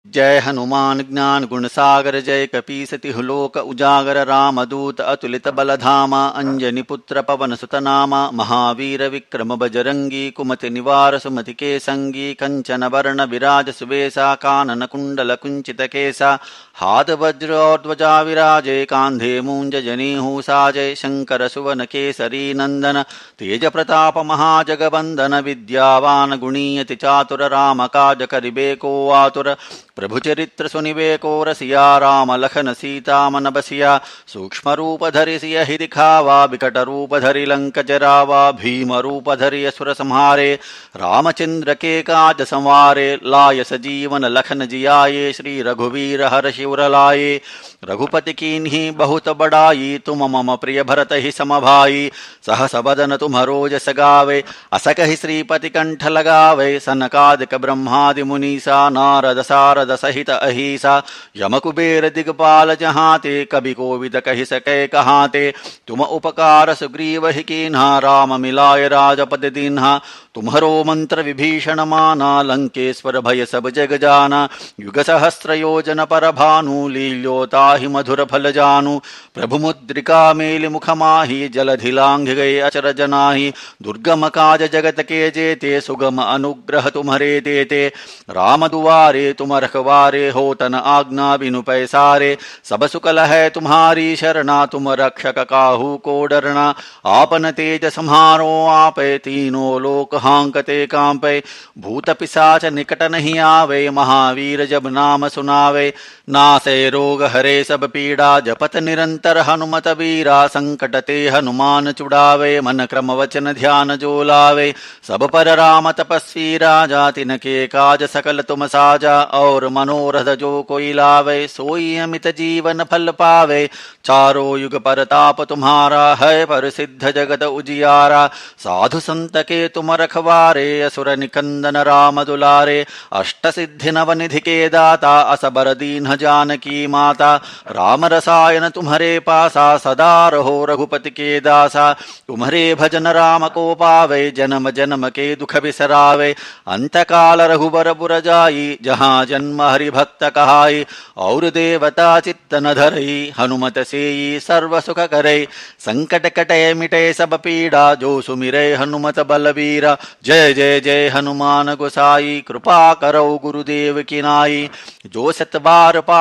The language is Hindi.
जय हनुमान ज्ञान गुण सागर जय कपीस तिहु लोक उजागर रामदूत अतुलित बल धामा अंजनी पुत्र पवन सुत नामा महावीर विक्रम बजरंगी कुमति निवार सुमति के संगी कंचन वर्ण विराज सुबेसा कानन कुंडल कुंचित केसा हाथ वज्र और ध्वजा विराजे कांधे मूंज जनेऊ साजय शंकर सुवन केसरी नंदन तेज प्रताप महाजगबंदन विद्यावान गुणीयति चातुर राम काज करिबे को आतुर प्रभु चरित्र सुनिबे को रसिया राम लखन सीता मन बसिया सूक्ष्म रूप धरि सियहि दिखावा बिकट रूप धरि लंक जरावा भीम रूप धरि असुर संहारे रामचंद्र के काज संवारे लाय सजीवन लखन जियाये श्री रघुवीर हर शिवर लाये रघुपति कीन्ही बहुत बड़ाई तुम मम प्रिय भरत ही समभाई सहस बदन तुम्हरो जस गावे असकहि श्रीपति कंठ लगावे सनकादिक ब्रह्मादि मुनीसा नारद सारद सहित अहिसा यम कुबेर दिगपाल जहाते कवि कोविद कहि सकै कहाते तुम उपकार सुग्रीव ही कीन्हा राम मिलाय राजपद दीन्हा तुम्हरो मंत्र विभीषण माना लंकेश्वर भय सब जग जाना युग सहस्र योजन पर भानु लील्योता ही मधुर फल जानू प्रभु मुद्रिका मेलि मुख माही जलधि लांघ गए अचरज नाही दुर्गम काज जगत के जेते सुगम अनुग्रह तुम्हरे देते राम दुआरे तुम रखवारे हो तन आज्ञा बिनु पैसारे सब सुकल है तुम्हारी शरणा तुम रक्षक काहू को डरना आपन तेज सम्हारो आपे तीनों लोक हांकते कांपे भूत पिशाच निकट नहीं आवे महावीर जब नाम सुनावे नासे रोग हरे सब पीड़ा जपत निरंतर हनुमत वीरा संकट ते हनुमान छुड़ावे मन क्रम वचन ध्यान जो लावे सब पर राम तपस्वी राजा तिनके काज सकल तुम साजा और मनोरथ जो कोई लावे सोई अमित जीवन फल पावे चारों युग परताप तुम्हारा है प्रसिद्ध जगत उजियारा साधु संत के तुम रखवारे असुर निकंदन राम दुलारे अष्ट सिद्धि नव निधि के दाता असबर दीन जानकी माता राम रसायन तुम्हारे पासा सदा रहो रघुपति के दासा तुम्हारे भजन राम को पावे जन्म जन्म के दुख बिसरावे अंत काल रघुबर पुर जाई जहाँ जन्म हरि भक्त कहाई और देवता चित्त न धरई हनुमत सेई सर्व सुख करई संकट कटे मिटे सब पीड़ा जो सुमिरे हनुमत बलवीरा जय जय जय हनुमान गोसाई कृपा करो गुरुदेव की नाई जो सत बार पा